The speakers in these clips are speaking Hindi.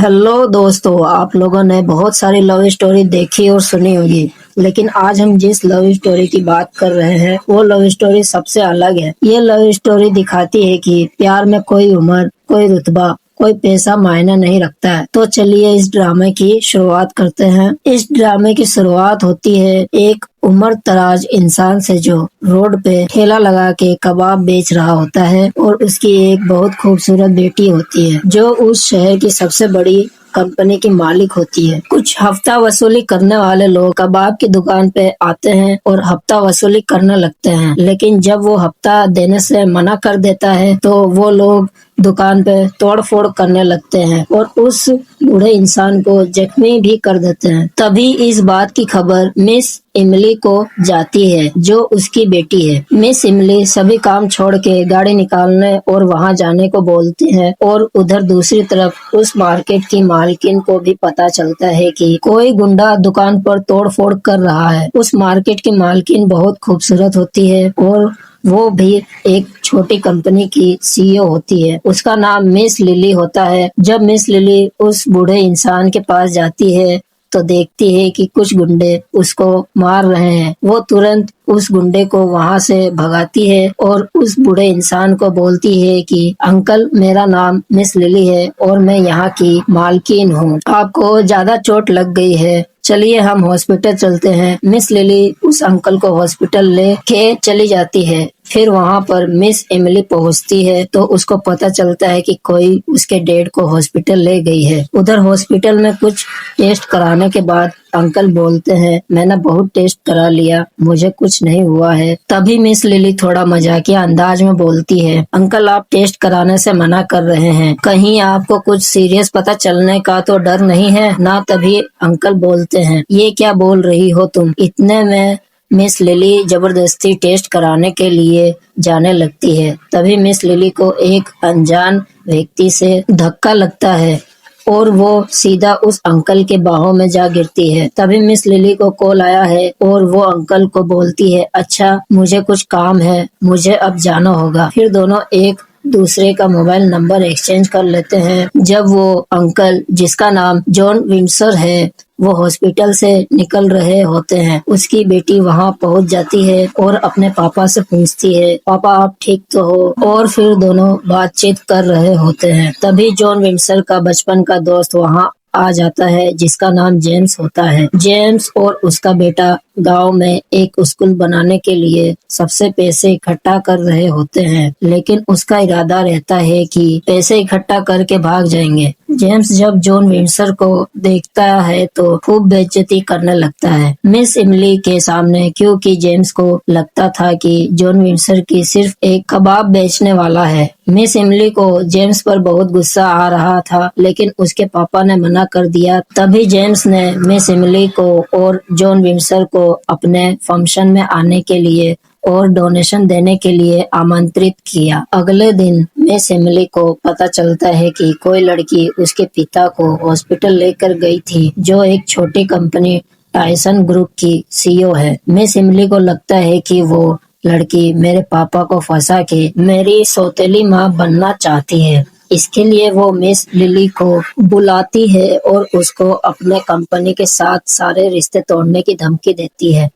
हेलो दोस्तों, आप लोगों ने बहुत सारी लव स्टोरी देखी और सुनी होगी। लेकिन आज हम जिस लव स्टोरी की बात कर रहे हैं वो लव स्टोरी सबसे अलग है। ये लव स्टोरी दिखाती है कि प्यार में कोई उम्र, कोई रुतबा, कोई पैसा मायने नहीं रखता है। तो चलिए इस ड्रामे की शुरुआत करते हैं। इस ड्रामे की शुरुआत होती है एक उम्र दराज इंसान से जो रोड पे ठेला लगा के कबाब बेच रहा होता है और उसकी एक बहुत खूबसूरत बेटी होती है जो उस शहर की सबसे बड़ी कंपनी की मालिक होती है। कुछ हफ्ता वसूली करने वाले लोग कबाब की दुकान पे आते हैं और हफ्ता वसूली करने लगते हैं, लेकिन जब वो हफ्ता देने से मना कर देता है तो वो लोग दुकान पे तोड़ फोड़ करने लगते हैं और उस बूढ़े इंसान को जख्मी भी कर देते हैं। तभी इस बात की खबर मिस इमली को जाती है जो उसकी बेटी है। मिस इमली सभी काम छोड़ के गाड़ी निकालने और वहां जाने को बोलती है और उधर दूसरी तरफ उस मार्केट की मालकिन को भी पता चलता है कि कोई गुंडा दुकान पर तोड़ फोड़ कर रहा है। उस मार्केट की मालकिन बहुत खूबसूरत होती है और वो भी एक छोटी कंपनी की सीईओ होती है। उसका नाम मिस लिली होता है। जब मिस लिली उस बूढ़े इंसान के पास जाती है तो देखती है कि कुछ गुंडे उसको मार रहे हैं। वो तुरंत उस गुंडे को वहां से भगाती है और उस बूढ़े इंसान को बोलती है कि अंकल, मेरा नाम मिस लिली है और मैं यहाँ की मालकिन हूँ। आपको ज्यादा चोट लग गई है, चलिए हम हॉस्पिटल चलते हैं। मिस लिली उस अंकल को हॉस्पिटल ले के चली जाती है। फिर वहाँ पर मिस इमली पहुँचती है तो उसको पता चलता है कि कोई उसके डैड को हॉस्पिटल ले गई है। उधर हॉस्पिटल में कुछ टेस्ट कराने के बाद अंकल बोलते हैं, मैंने बहुत टेस्ट करा लिया, मुझे कुछ नहीं हुआ है। तभी मिस लिली थोड़ा मजाकिया अंदाज में बोलती है, अंकल आप टेस्ट कराने से मना कर रहे हैं, कहीं आपको कुछ सीरियस पता चलने का तो डर नहीं है ना। तभी अंकल बोलते हैं, ये क्या बोल रही हो तुम। इतने में मिस लिली जबरदस्ती टेस्ट कराने के लिए जाने लगती है। तभी मिस लिली को एक अनजान व्यक्ति से धक्का लगता है और वो सीधा उस अंकल के बाहों में जा गिरती है। तभी मिस लिली को कॉल आया है और वो अंकल को बोलती है, अच्छा मुझे कुछ काम है, मुझे अब जाना होगा। फिर दोनों एक दूसरे का मोबाइल नंबर एक्सचेंज कर लेते हैं। जब वो अंकल, जिसका नाम जॉन विंसर है, वो हॉस्पिटल से निकल रहे होते हैं, उसकी बेटी वहां पहुंच जाती है और अपने पापा से पूछती है, पापा आप ठीक तो हो। और फिर दोनों बातचीत कर रहे होते हैं। तभी जॉन विंसर का बचपन का दोस्त वहां आ जाता है जिसका नाम जेम्स होता है। जेम्स और उसका बेटा गांव में एक स्कूल बनाने के लिए सबसे पैसे इकट्ठा कर रहे होते हैं, लेकिन उसका इरादा रहता है कि पैसे इकट्ठा करके भाग जाएंगे। जेम्स जब जॉन विंसर को देखता है तो खूब बेइज्जती करने लगता है मिस इमली के सामने, क्योंकि जेम्स को लगता था कि जॉन विंसर की सिर्फ एक कबाब बेचने वाला है। मिस इमली को जेम्स पर बहुत गुस्सा आ रहा था, लेकिन उसके पापा ने मना कर दिया। तभी जेम्स ने मिस इमली को और जॉन विंसर को अपने फंक्शन में आने के लिए और डोनेशन देने के लिए आमंत्रित किया। अगले दिन मिस इमली को पता चलता है कि कोई लड़की उसके पिता को हॉस्पिटल लेकर गई थी जो एक छोटी कंपनी टाइसन ग्रुप की सीईओ है। मिस इमली को लगता है कि वो लड़की मेरे पापा को फंसा के मेरी सौतेली माँ बनना चाहती है। इसके लिए वो मिस लिली को बुलाती है और उसको अपने कंपनी के साथ सारे रिश्ते तोड़ने की धमकी देती है।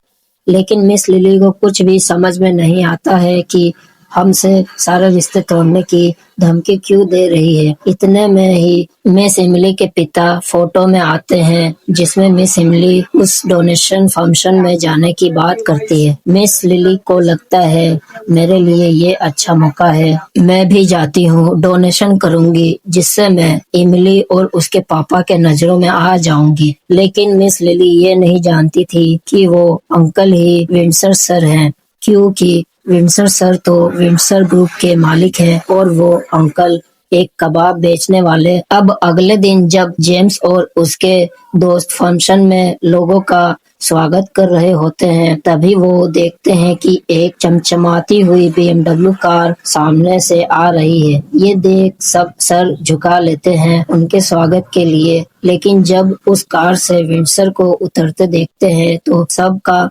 लेकिन मिस लिली को कुछ भी समझ में नहीं आता है कि हमसे सारे रिश्ते तोड़ने की धमकी क्यों दे रही है। इतने में ही मिस इमली के पिता फोटो में आते हैं जिसमें मिस इमली उस डोनेशन फंक्शन में जाने की बात करती है। मिस लिली को लगता है मेरे लिए ये अच्छा मौका है, मैं भी जाती हूँ, डोनेशन करूंगी जिससे मैं इमली और उसके पापा के नजरों में आ जाऊंगी। लेकिन मिस लिली ये नहीं जानती थी कि वो अंकल ही विंसर सर हैं, क्योंकि विंसर सर तो विंसर ग्रुप के मालिक हैं और वो अंकल एक कबाब बेचने वाले। अब अगले दिन जब जेम्स और उसके दोस्त फंक्शन में लोगों का स्वागत कर रहे होते हैं, तभी वो देखते हैं कि एक चमचमाती हुई BMW कार सामने से आ रही है। ये देख सब सर झुका लेते हैं उनके स्वागत के लिए, लेकिन जब उस कार से विंडसर को उतरते देखते हैं तो सबका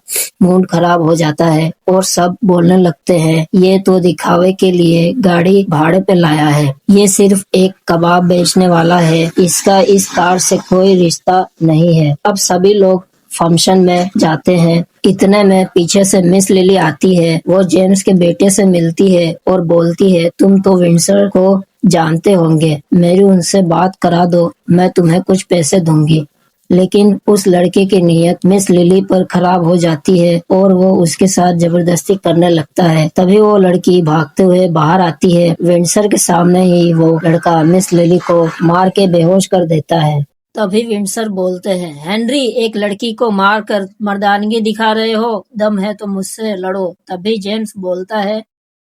मूड खराब हो जाता है और सब बोलने लगते हैं, ये तो दिखावे के लिए गाड़ी भाड़े पे लाया है। ये सिर्फ एक कबाब बेचने वाला है, इसका इस कार से कोई रिश्ता नहीं है। अब सभी लोग फंक्शन में जाते हैं। इतने में पीछे से मिस लिली आती है। वो जेम्स के बेटे से मिलती है और बोलती है, तुम तो विंडसर को जानते होंगे, मेरी उनसे बात करा दो, मैं तुम्हें कुछ पैसे दूंगी। लेकिन उस लड़के की नीयत मिस लिली पर खराब हो जाती है और वो उसके साथ जबरदस्ती करने लगता है। तभी वो लड़की भागते हुए बाहर आती है। विंडसर के सामने ही वो लड़का मिस लिली को मार के बेहोश कर देता है। तभी विंडसर बोलते हैं, हेनरी, एक लड़की को मार कर मर्दानगी दिखा रहे हो, दम है तो मुझसे लड़ो। तभी जेम्स बोलता है,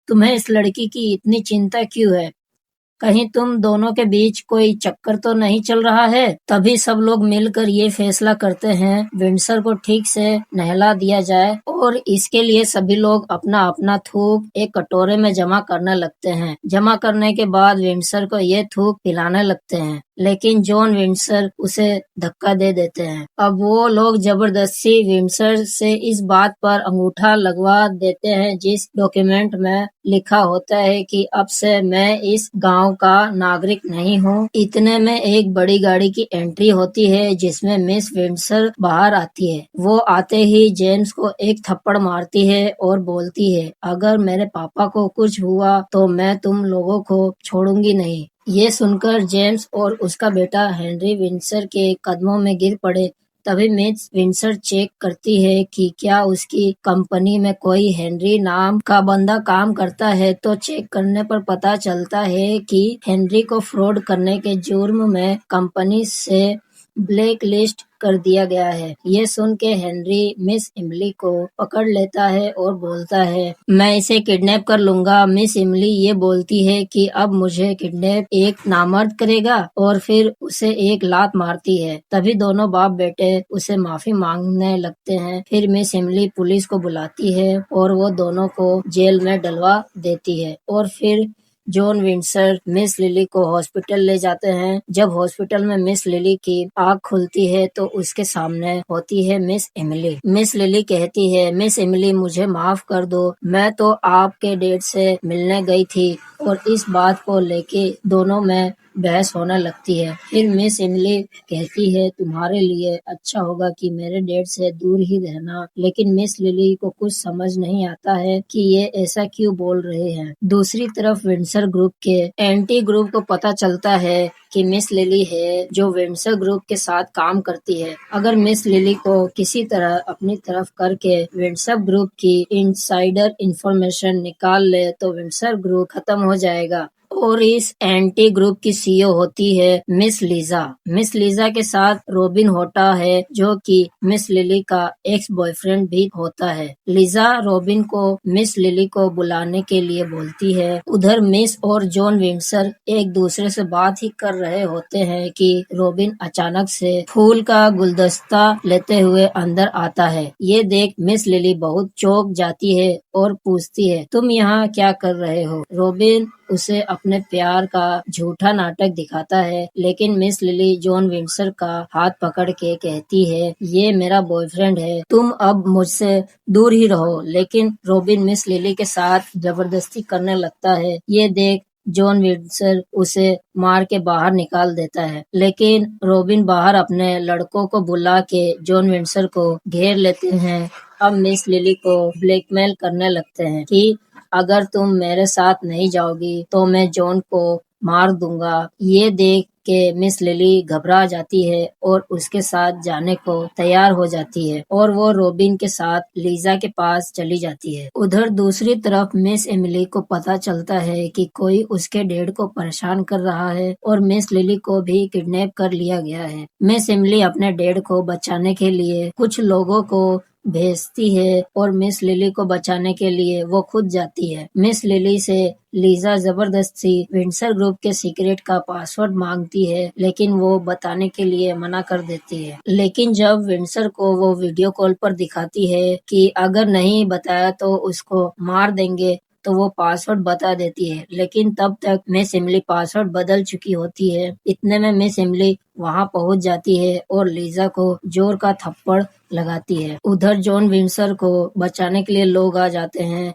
तुम्हें इस लड़की की इतनी चिंता क्यों है? कहीं तुम दोनों के बीच कोई चक्कर तो नहीं चल रहा है? तभी सब लोग मिलकर ये फैसला करते हैं, विंडसर को ठीक से नहला दिया जाए और इसके लिए सभी लोग अपना अपना थूक एक कटोरे में जमा करने लगते हैं। जमा करने के बाद विंडसर को ये थूक पिलाने लगते हैं, लेकिन जॉन विंडसर उसे धक्का दे देते हैं। अब वो लोग जबरदस्ती विंडसर से इस बात पर अंगूठा लगवा देते हैं जिस डॉक्यूमेंट में लिखा होता है कि अब से मैं इस गांव का नागरिक नहीं हूँ। इतने में एक बड़ी गाड़ी की एंट्री होती है जिसमें मिस विंडसर बाहर आती है। वो आते ही जेम्स को एक थप्पड़ मारती है और बोलती है, अगर मेरे पापा को कुछ हुआ तो मैं तुम लोगों को छोड़ूंगी नहीं। ये सुनकर जेम्स और उसका बेटा हेनरी विंडसर के कदमों में गिर पड़े। तभी मिस विंडसर चेक करती है कि क्या उसकी कंपनी में कोई हेनरी नाम का बंदा काम करता है, तो चेक करने पर पता चलता है कि हेनरी को फ्रॉड करने के जुर्म में कंपनी से ब्लैक लिस्ट कर दिया गया है। ये सुन के हेनरी मिस इमली को पकड़ लेता है और बोलता है, मैं इसे किडनैप कर लूंगा। मिस इमली ये बोलती है कि अब मुझे किडनैप एक नामर्द करेगा और फिर उसे एक लात मारती है। तभी दोनों बाप बेटे उसे माफी मांगने लगते हैं। फिर मिस इमली पुलिस को बुलाती है और वो दोनों को जेल में डलवा देती है और फिर जॉन विंडसर मिस लिली को हॉस्पिटल ले जाते हैं। जब हॉस्पिटल में मिस लिली की आँख खुलती है तो उसके सामने होती है मिस इमली। मिस लिली कहती है, मिस इमली, मुझे माफ कर दो, मैं तो आपके डैड से मिलने गई थी। और इस बात को लेके दोनों में बहस होने लगती है। फिर मिस इमली कहती है, तुम्हारे लिए अच्छा होगा कि मेरे डैड से दूर ही रहना। लेकिन मिस लिली को कुछ समझ नहीं आता है कि ये ऐसा क्यों बोल रहे हैं। दूसरी तरफ विंडसर ग्रुप के एंटी ग्रुप को पता चलता है कि मिस लिली है जो विंडसर ग्रुप के साथ काम करती है। अगर मिस लिली को किसी तरह अपनी तरफ करके विंडसर ग्रुप की इनसाइडर इंफॉर्मेशन निकाल ले तो विंडसर ग्रुप खत्म हो जाएगा। और इस एंटी ग्रुप की सीईओ होती है मिस लीजा। मिस लीजा के साथ रॉबिन होता है जो कि मिस लिली का एक्स बॉयफ्रेंड भी होता है। लीजा रॉबिन को मिस लिली को बुलाने के लिए बोलती है। उधर मिस और जॉन विंडसर एक दूसरे से बात ही कर रहे होते हैं कि रॉबिन अचानक से फूल का गुलदस्ता लेते हुए अंदर आता है। ये देख मिस लिली बहुत चौंक जाती है और पूछती है, तुम यहाँ क्या कर रहे हो? रॉबिन उसे अपने प्यार का झूठा नाटक दिखाता है, लेकिन मिस लिली जॉन विंडसर का हाथ पकड़ के कहती है, ये मेरा बॉयफ्रेंड है, तुम अब मुझसे दूर ही रहो। लेकिन रॉबिन मिस लिली के साथ जबरदस्ती करने लगता है। ये देख जॉन विंडसर उसे मार के बाहर निकाल देता है, लेकिन रॉबिन बाहर अपने लड़कों को बुला के जॉन विंडसर को घेर लेते हैं। अब मिस लिली को ब्लैकमेल करने लगते हैं कि अगर तुम मेरे साथ नहीं जाओगी तो मैं जॉन को मार दूंगा। ये देख के मिस लिली घबरा जाती है और उसके साथ जाने को तैयार हो जाती है और वो रॉबिन के साथ लीजा के पास चली जाती है। उधर दूसरी तरफ मिस एमिली को पता चलता है कि कोई उसके डैड को परेशान कर रहा है और मिस लिली को भी किडनैप कर लिया गया है। मिस एमिली अपने डैड को बचाने के लिए कुछ लोगों को भेजती है और मिस लिली को बचाने के लिए वो खुद जाती है। मिस लिली से लीजा जबरदस्ती विंडसर ग्रुप के सीक्रेट का पासवर्ड मांगती है, लेकिन वो बताने के लिए मना कर देती है। लेकिन जब विंडसर को वो वीडियो कॉल पर दिखाती है कि अगर नहीं बताया तो उसको मार देंगे, तो वो पासवर्ड बता देती है। लेकिन तब तक मिस इमली पासवर्ड बदल चुकी होती है। इतने में मिस इमली वहाँ पहुँच जाती है और लीजा को जोर का थप्पड़ लगाती है। उधर जॉन विंडसर को बचाने के लिए लोग आ जाते हैं।